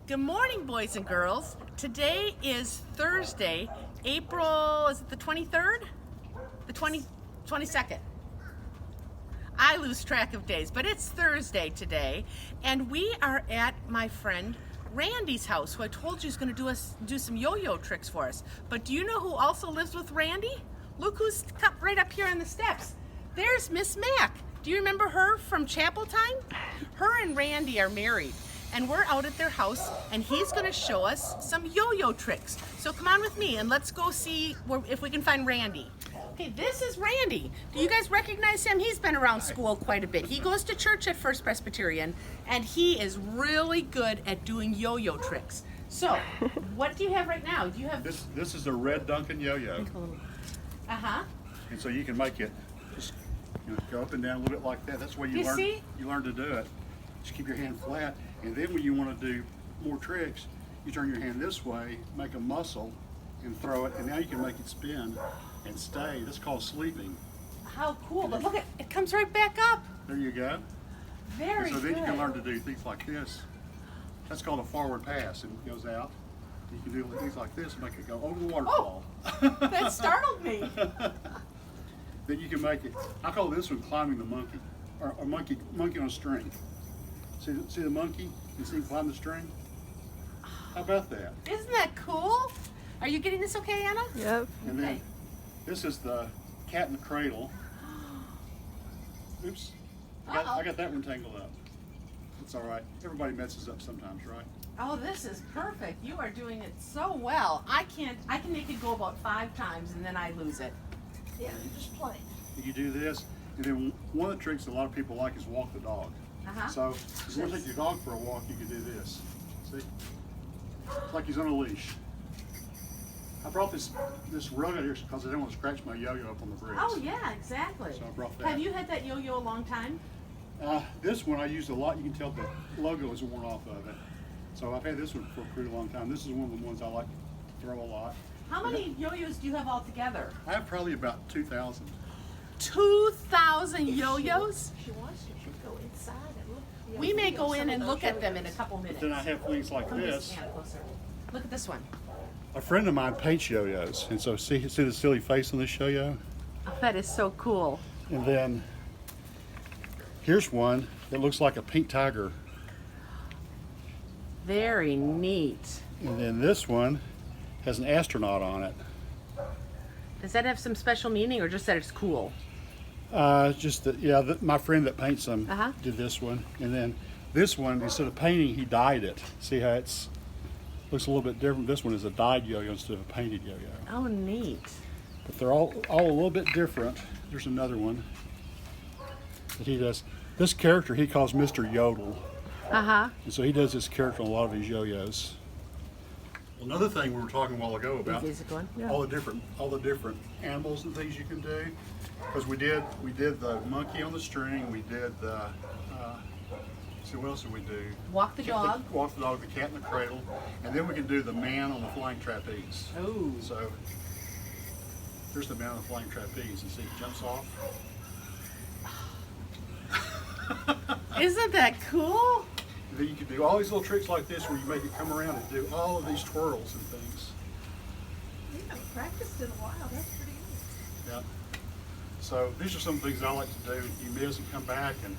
Good morning, boys and girls. Today is Thursday, April, is it the 23rd? The 22nd. I lose track of days, but it's Thursday today, and we are at my friend Randy's house, who I told you is going to do some yo-yo tricks for us. But do you know who also lives with Randy? Look who's right up here on the steps. There's Miss Mac. Do you remember her from chapel time? Her and Randy are married, and we're out at their house, and he's going to show us some yo-yo tricks. So come on with me, and let's go see if we can find Randy. Okay, this is Randy. Do you guys recognize him? He's been around school quite a bit. He goes to church at First Presbyterian, and he is really good at doing yo-yo tricks. So, what do you have right now? Do you have this is a red Duncan yo-yo. Uh-huh. And so you can make it just go up and down a little bit like that. That's the way you learn to do it. Just keep your hand flat, and then when you want to do more tricks, you turn your hand this way, make a muscle, and throw it, and now you can make it spin and stay. That's called sleeping. How cool, but look, it comes right back up. There you go. Very good. So then good. you can learn to do things like this. That's called a forward pass, and it goes out. You can do things like this and make it go over the waterfall. Oh, that startled me. Then you can make it, I call this one climbing the monkey, or monkey on a string. See the monkey? You see him climb the string? How about that? Isn't that cool? Are you getting this okay, Anna? Yep. And then this is the cat in the cradle. Oops. I got that one tangled up. It's all right. Everybody messes up sometimes, right? Oh, this is perfect. You are doing it so well. I can make it go about 5 times and then I lose it. Yeah, just play. You do this, and then one of the tricks a lot of people like is walk the dog. So if you want to take your dog for a walk, you can do this. See? It's like he's on a leash. I brought this rug out here because I didn't want to scratch my yo-yo up on the bricks. Oh yeah, exactly. So I brought that. Have you had that yo-yo a long time? This one I used a lot. You can tell the logo is worn off of it. So I've had this one for a pretty long time. This is one of the ones I like to throw a lot. How many yo-yos do you have altogether? I have probably about 2,000. 2,000 yo-yos? She wants to. She'll go inside and look. Yeah, We may go in and look at them in a couple minutes. Then I have things like this. Stand closer. Look at this one. A friend of mine paints yo-yos, and so see the silly face on this yo-yo? Oh, that is so cool. And then here's one that looks like a pink tiger. Very neat. And then this one has an astronaut on it. Does that have some special meaning or just that it's cool? Just that, my friend that paints them did this one. And then this one, instead of painting, he dyed it. See how it's looks a little bit different. This one is a dyed yo-yo instead of a painted yo-yo. Oh, neat. But they're all a little bit different. There's another one that he does. This character he calls Mr. Yodel. And so he does this character on a lot of his yo-yos. Another thing we were talking a while ago about all the different animals and things you can do, because we did the monkey on the string. We did the see what else did we do? Walk the dog. Walk the dog, the cat in the cradle, and then we can do the man on the flying trapeze. Oh. So here's the man on the flying trapeze. You see he jumps off. Isn't that cool? And then you can do all these little tricks like this where you make it come around and do all of these twirls and things. You haven't practiced in a while. That's pretty good. Yeah. So these are some things I like to do. You miss and come back. And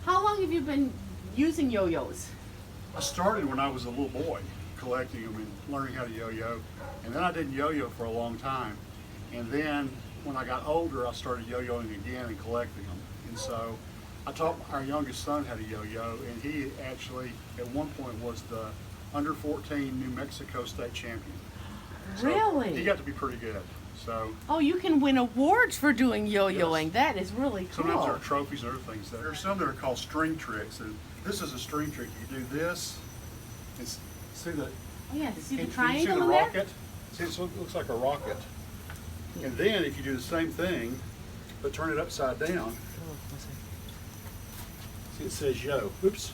How long have you been using yo-yos? I started when I was a little boy, collecting them and learning how to yo-yo. And then I didn't yo-yo for a long time. And then when I got older, I started yo-yoing again and collecting them. And so I taught our youngest son how to yo-yo, and he actually, at one point, was the under 14 New Mexico state champion. So Really? he got to be pretty good. So Oh, you can win awards for doing yo-yoing. Yes. That is really cool. sometimes there are trophies and other things. There are some that are called string tricks, and this is a string trick. You do this, and see the Oh yeah, to see the and you triangle see the in there? rocket? See, it looks like a rocket. And then if you do the same thing, but turn it upside down, see it says yo. Oops.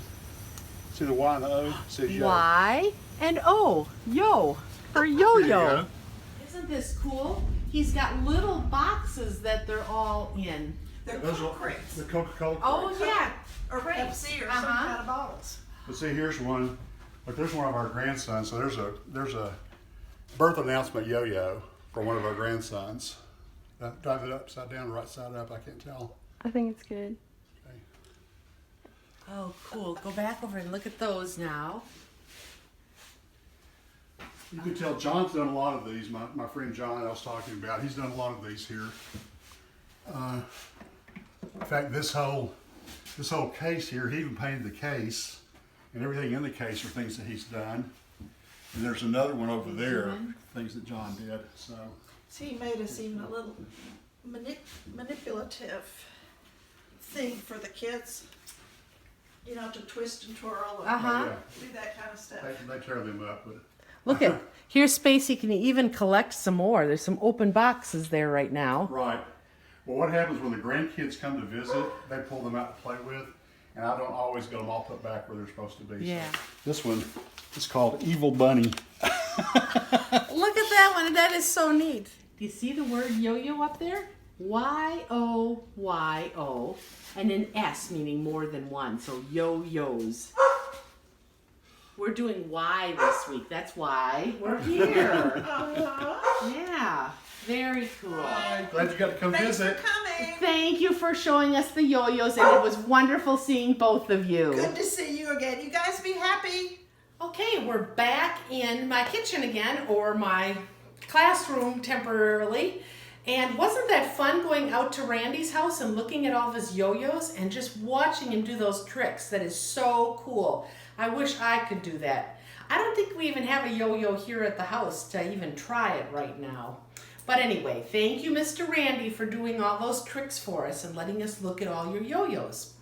See the Y and the O? It says yo. Y and O. Yo. For There you yo-yo. go. Isn't this cool? He's got little boxes that they're all in. They're Those are crates. the Coca-Cola Oh crates. yeah. Or Pepsi or some kind of bottles. But see, here's one. Look, there's one of our grandsons. So there's a birth announcement yo-yo for one of our grandsons. Drive it upside down, right side up. I can't tell. I think it's good. Okay. Oh, cool. Go back over and look at those now. You can tell John's done a lot of these. My friend John I was talking about, he's done a lot of these here. In fact, this whole case here, he even painted the case, and everything in the case are things that he's done. And there's another one over there, things that John did. So He made us even a little manipulative thing for the kids. You know, to twist and twirl and Uh-huh. do that kind of stuff. they tear them up. But Look at, here's space he can even collect some more. There's some open boxes there right now. right. Well, what happens when the grandkids come to visit? They pull them out to play with, and I don't always get them all put back where they're supposed to be. Yeah. So this one is called Evil Bunny. Look at that one. That is so neat. Do you see the word yo-yo up there? Y-O-Y-O. And an S meaning more than one. So yo-yos. We're doing Y this week. That's why we're here. Yeah. Very cool. Glad you got to come visit. Coming. Thank you for showing us the yo-yos, and it was wonderful seeing both of you. Good to see you again. You guys be happy. Okay, we're back in my kitchen again, or my classroom temporarily. And wasn't that fun going out to Randy's house and looking at all of his yo-yos and just watching him do those tricks? That is so cool. I wish I could do that. I don't think we even have a yo-yo here at the house to even try it right now. But anyway, thank you, Mr. Randy, for doing all those tricks for us and letting us look at all your yo-yos.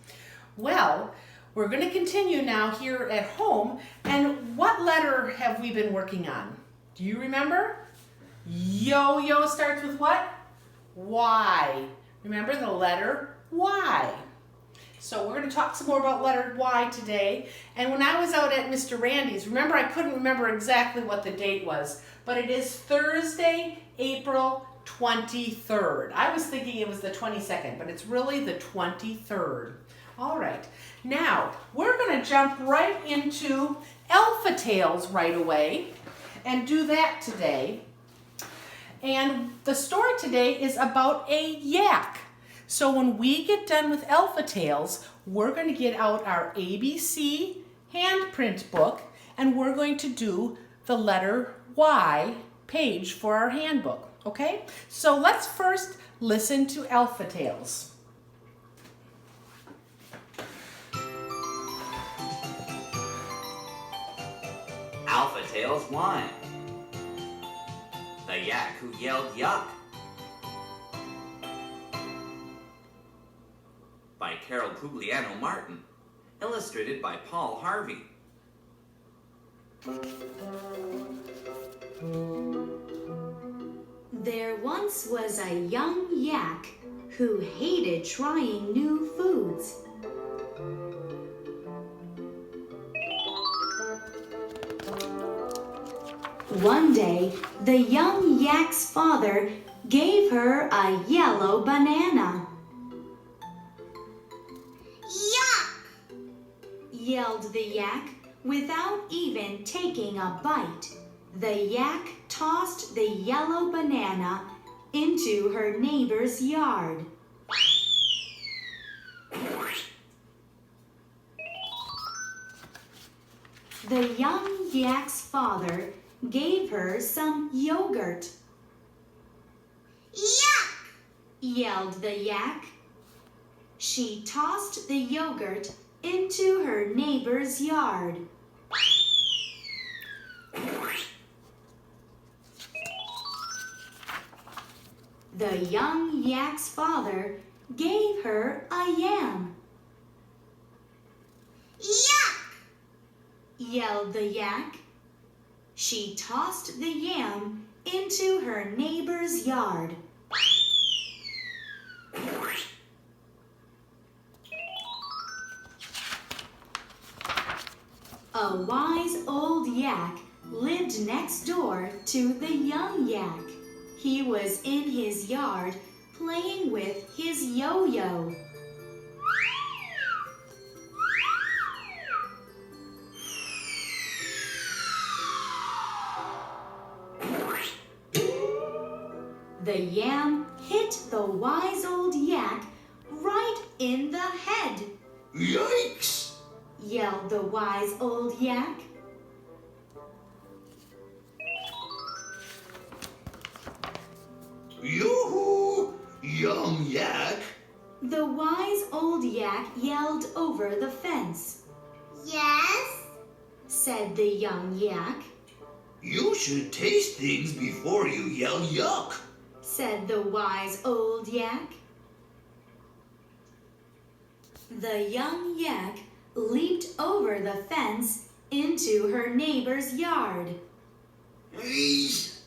Well, we're going to continue now here at home. And what letter have we been working on? Do you remember? Yo-yo starts with what? Y. Remember the letter Y. So we're going to talk some more about letter Y today. And when I was out at Mr. Randy's, remember I couldn't remember exactly what the date was, but it is Thursday, April 23rd. I was thinking it was the 22nd, but it's really the 23rd. All right. Now, we're going to jump right into Alpha Tales right away and do that today. And the story today is about a yak. So when we get done with Alpha Tales, we're going to get out our ABC handprint book and we're going to do the letter Y page for our handbook, okay? So let's first listen to Alpha Tales. Alpha Tales 1. The Yak Who Yelled Yuck. By Carol Pugliano Martin. Illustrated by Paul Harvey. There once was a young yak who hated trying new foods. One day, the young yak's father gave her a yellow banana. Yuck! Yelled the yak without even taking a bite. The yak tossed the yellow banana into her neighbor's yard. The young yak's father gave her some yogurt. Yuck! Yelled the yak. She tossed the yogurt into her neighbor's yard. The young yak's father gave her a yam. Yuck! Yelled the yak. She tossed the yam into her neighbor's yard. A wise old yak lived next door to the young yak. He was in his yard playing with his yo-yo. The yam hit the wise old yak right in the head. Yikes! Yelled the wise old yak. Yoo-hoo! Yum yak! The wise old yak yelled over the fence. Yes? Said the young yak. You should taste things before you yell yuck. Said the wise old yak. The young yak leaped over the fence into her neighbor's yard. Eesh.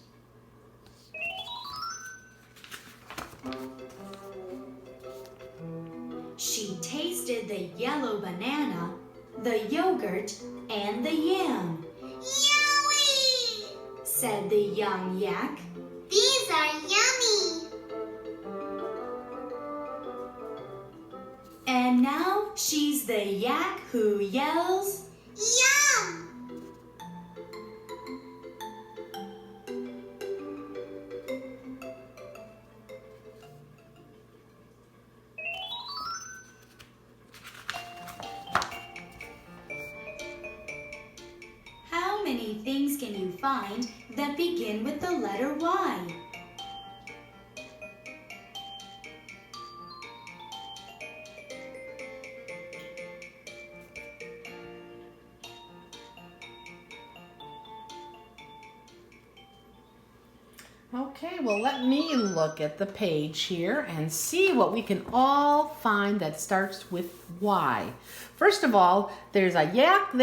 She tasted the yellow banana, the yogurt, and the yam. Yummy! Said the young yak. These are yummy! And now she's the yak who yells, Yum! How many things can you find that begin with the letter Y? Okay, well, let me look at the page here and see what we can all find that starts with Y. First of all, there's a yak, and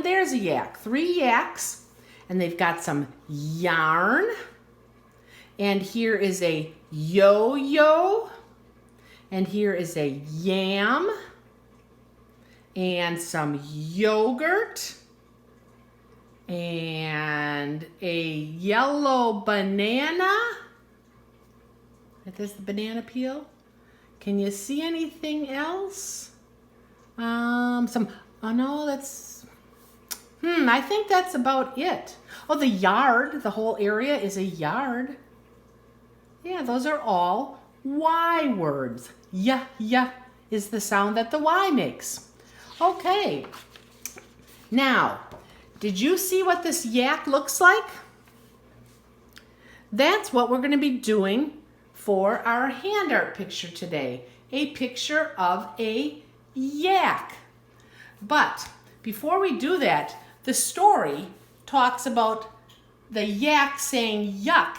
there's a yak. 3 yaks, and they've got some yarn. And here is a yo-yo. And here is a yam. And some yogurt. And a yellow banana. That is the banana peel. Can you see anything else? I think that's about it. Oh, the yard, the whole area is a yard. Yeah, those are all Y words. Yeah is the sound that the Y makes. Okay. Now, did you see what this yak looks like? That's what we're going to be doing for our hand art picture today. A picture of a yak. But before we do that, the story talks about the yak saying yuck.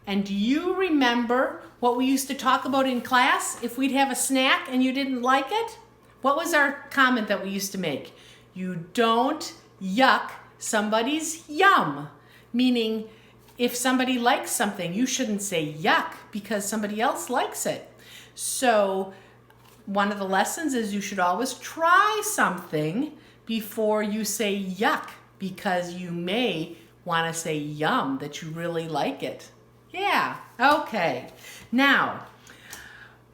And do you remember what we used to talk about in class if we'd have a snack and you didn't like it? What was our comment that we used to make? You don't yuck somebody's yum, meaning if somebody likes something, you shouldn't say yuck because somebody else likes it. So one of the lessons is you should always try something before you say yuck because you may want to say yum, that you really like it. Yeah, okay. Now,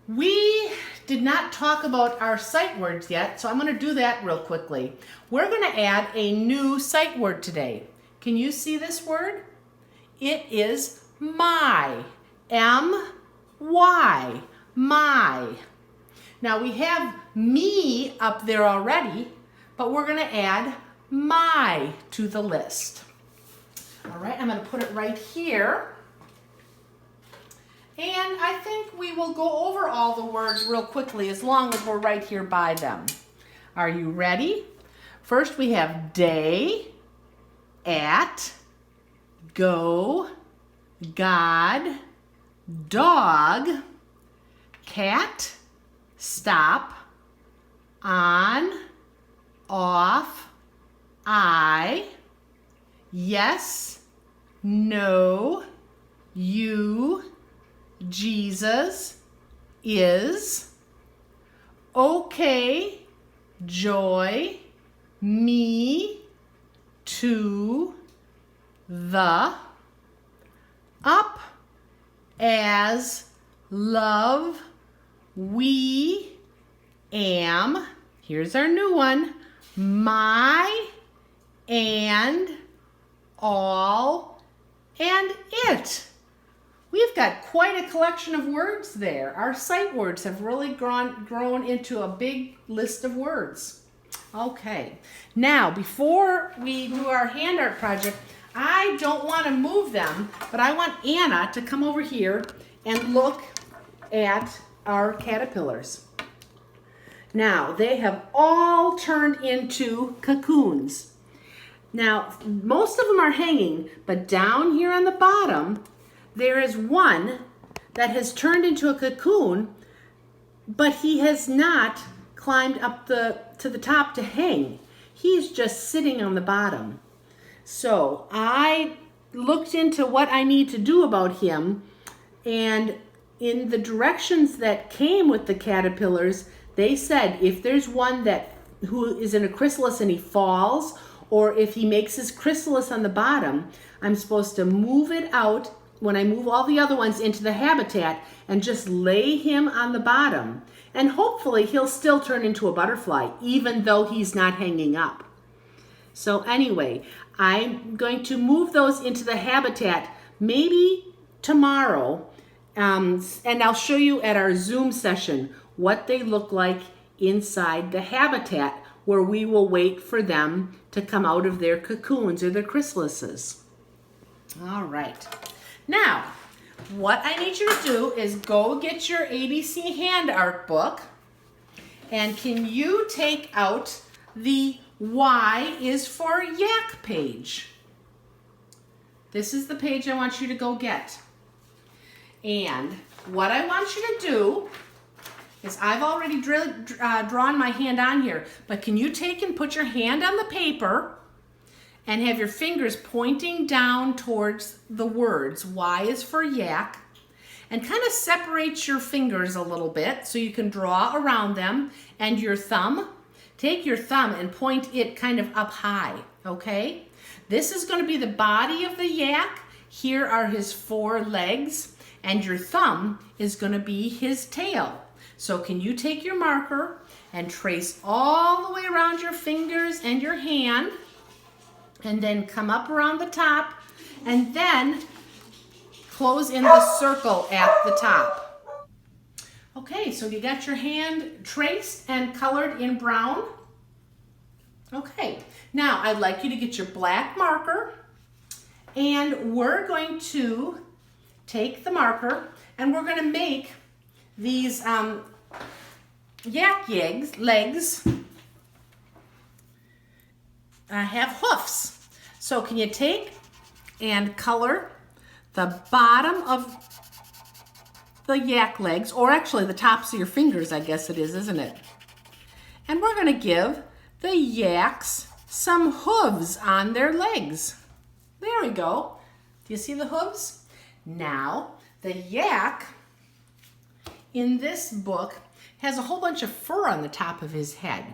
we did not talk about our sight words yet, so I'm going to do that real quickly. We're going to add a new sight word today. Can you see this word? It is my. M-Y. My. Now we have me up there already, but we're going to add my to the list. All right, I'm going to put it right here. And I think we will go over all the words real quickly as long as we're right here by them. Are you ready? First we have day, at, go, God, dog, cat, stop, on, off, I, yes, no, you, Jesus, is, okay, joy, me, to, the, up, as, love, we, am, here's our new one, my, and, all, and it. we've got quite a collection of words there. Our sight words have really grown into a big list of words. Okay, now before we do our hand art project, I don't want to move them, but I want Anna to come over here and look at our caterpillars. Now, they have all turned into cocoons. Now, most of them are hanging, but down here on the bottom, there is one that has turned into a cocoon, but he has not climbed up to the top to hang. He's just sitting on the bottom. So I looked into what I need to do about him, and in the directions that came with the caterpillars, they said if there's one who is in a chrysalis and he falls, or if he makes his chrysalis on the bottom, I'm supposed to move it out when I move all the other ones into the habitat and just lay him on the bottom. And hopefully he'll still turn into a butterfly, even though he's not hanging up. So anyway, I'm going to move those into the habitat maybe tomorrow, and I'll show you at our Zoom session what they look like inside the habitat where we will wait for them to come out of their cocoons or their chrysalises. All right. Now, what I need you to do is go get your ABC hand art book, and can you take out the Y is for yak page? This is the page I want you to go get. And what I want you to do is I've already drawn my hand on here, but can you take and put your hand on the paper and have your fingers pointing down towards the words, Y is for yak, and kind of separate your fingers a little bit so you can draw around them, and your thumb, take your thumb and point it kind of up high, okay? This is going to be the body of the yak. Here are his 4 legs, and your thumb is going to be his tail. So can you take your marker and trace all the way around your fingers and your hand, and then come up around the top, and then close in the circle at the top. Okay, so you got your hand traced and colored in brown. Okay, now I'd like you to get your black marker, and we're going to take the marker and we're going to make these yak legs have hoofs. So can you take and color the bottom of the yak legs, or actually the tops of your fingers, I guess it is, isn't it? And we're going to give the yaks some hooves on their legs. There we go. Do you see the hooves? Now, the yak in this book has a whole bunch of fur on the top of his head.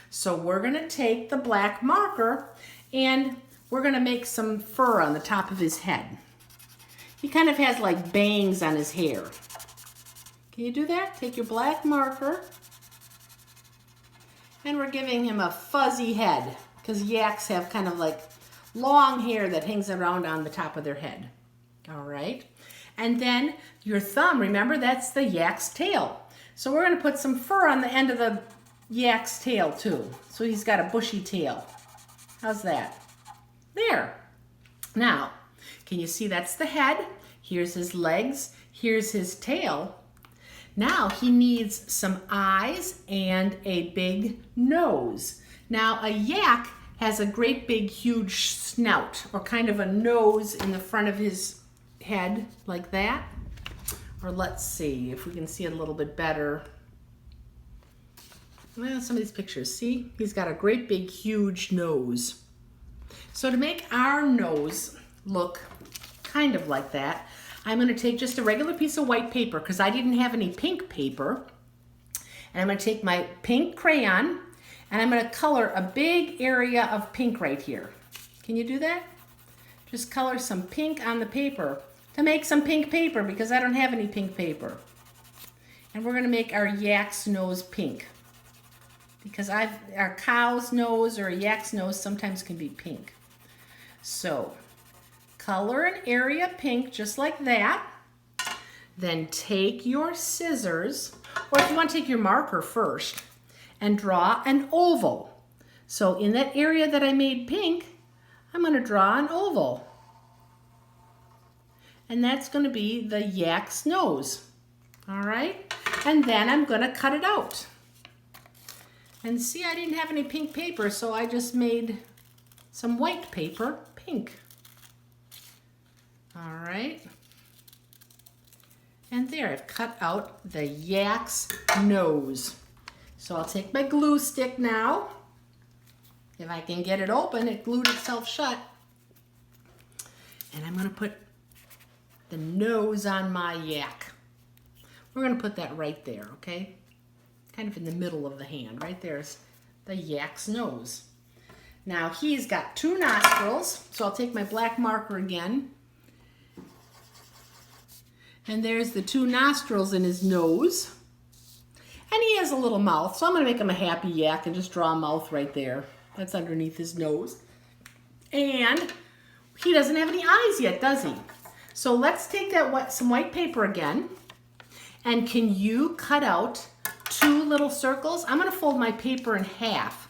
So we're going to take the black marker and we're going to make some fur on the top of his head. He kind of has like bangs on his hair. Can you do that? Take your black marker, and we're giving him a fuzzy head because yaks have kind of like long hair that hangs around on the top of their head. All right. And then your thumb, remember, that's the yak's tail. So we're going to put some fur on the end of the yak's tail too. So he's got a bushy tail. How's that? There. Now, can you see that's the head? Here's his legs. Here's his tail. Now he needs some eyes and a big nose. Now a yak has a great big huge snout, or kind of a nose in the front of his head like that. Or let's see if we can see it a little bit better. Well, some of these pictures, see? He's got a great big huge nose. So to make our nose look kind of like that, I'm going to take just a regular piece of white paper because I didn't have any pink paper. And I'm going to take my pink crayon and I'm going to color a big area of pink right here. Can you do that? Just color some pink on the paper to make some pink paper because I don't have any pink paper. And we're going to make our yak's nose pink because our cow's nose or a yak's nose sometimes can be pink. So color an area pink just like that. then take your scissors, or if you want to take your marker first, and draw an oval. So in that area that I made pink, I'm going to draw an oval. And that's going to be the yak's nose. All right? And then I'm going to cut it out. And see, I didn't have any pink paper, so I just made some white paper pink. All right. And there, I've cut out the yak's nose. So I'll take my glue stick now. If I can get it open, it glued itself shut. And I'm going to put the nose on my yak. We're going to put that right there, okay? Kind of in the middle of the hand. Right there's the yak's nose. Now he's got 2 nostrils, so I'll take my black marker again. And there's the 2 nostrils in his nose. And he has a little mouth, so I'm going to make him a happy yak and just draw a mouth right there. That's underneath his nose. And he doesn't have any eyes yet, does he? So let's take that some white paper again. And can you cut out 2 little circles? I'm going to fold my paper in half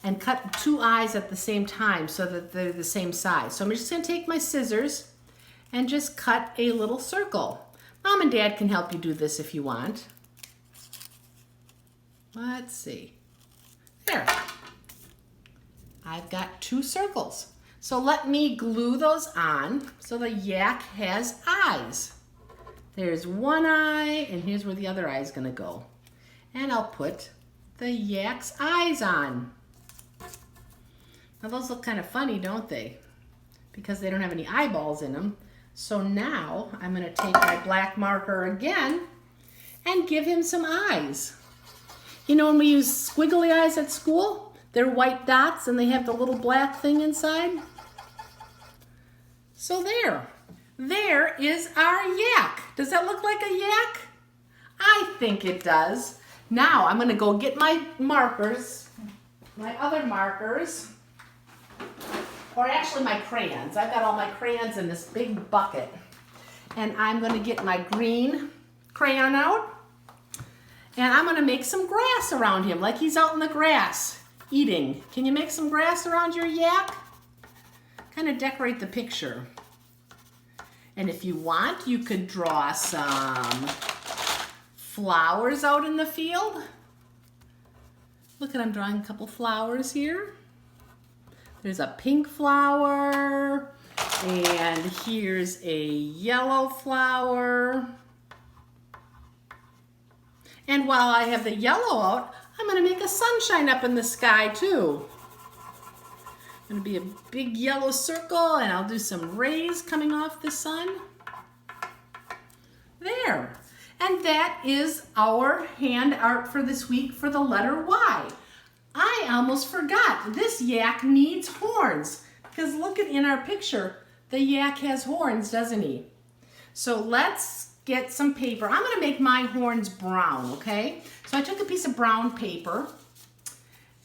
and cut 2 eyes at the same time so that they're the same size. So I'm just going to take my scissors and just cut a little circle. Mom and Dad can help you do this if you want. Let's see. There. I've got 2 circles. So let me glue those on so the yak has eyes. There's one eye, and here's where the other eye is going to go. And I'll put the yak's eyes on. Now those look kind of funny, don't they? Because they don't have any eyeballs in them. So now I'm going to take my black marker again and give him some eyes. You know when we use squiggly eyes at school? They're white dots and they have the little black thing inside. So there. There is our yak. Does that look like a yak? I think it does. Now I'm going to go get my markers, my other markers, or actually my crayons. I've got all my crayons in this big bucket. And I'm going to get my green crayon out. And I'm going to make some grass around him, like he's out in the grass eating. Can you make some grass around your yak? Kind of decorate the picture. And if you want, you could draw some flowers out in the field. Look at, I'm drawing a couple flowers here. There's a pink flower, and here's a yellow flower. And while I have the yellow out, I'm going to make a sunshine up in the sky too. Going to be a big yellow circle, and I'll do some rays coming off the sun. There. And that is our hand art for this week for the letter Y. I almost forgot. This yak needs horns, because look at in our picture, the yak has horns, doesn't he? So let's get some paper. I'm going to make my horns brown, okay? So I took a piece of brown paper,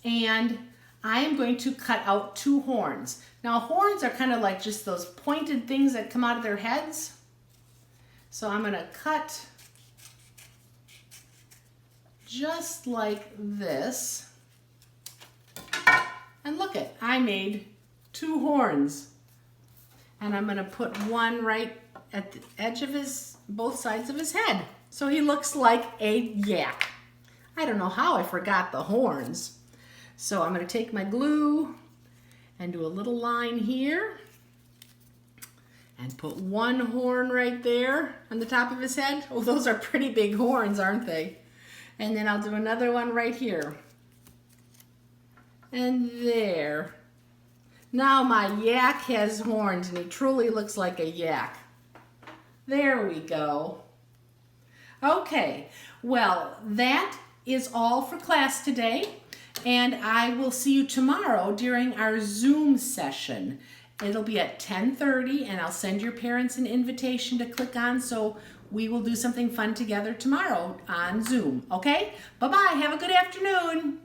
and I am going to cut out 2 horns. Now horns are kind of like just those pointed things that come out of their heads. So I'm going to cut just like this. And look it, I made 2 horns. And I'm going to put one right at the edge of both sides of his head. So he looks like a yak. I don't know how I forgot the horns. So I'm going to take my glue and do a little line here and put one horn right there on the top of his head. Oh, those are pretty big horns, aren't they? And then I'll do another one right here. And there. Now my yak has horns and he truly looks like a yak. There we go. Okay, well, that is all for class today. And I will see you tomorrow during our Zoom session. It'll be at 10:30, and I'll send your parents an invitation to click on, so we will do something fun together tomorrow on Zoom, okay? Bye-bye. Have a good afternoon.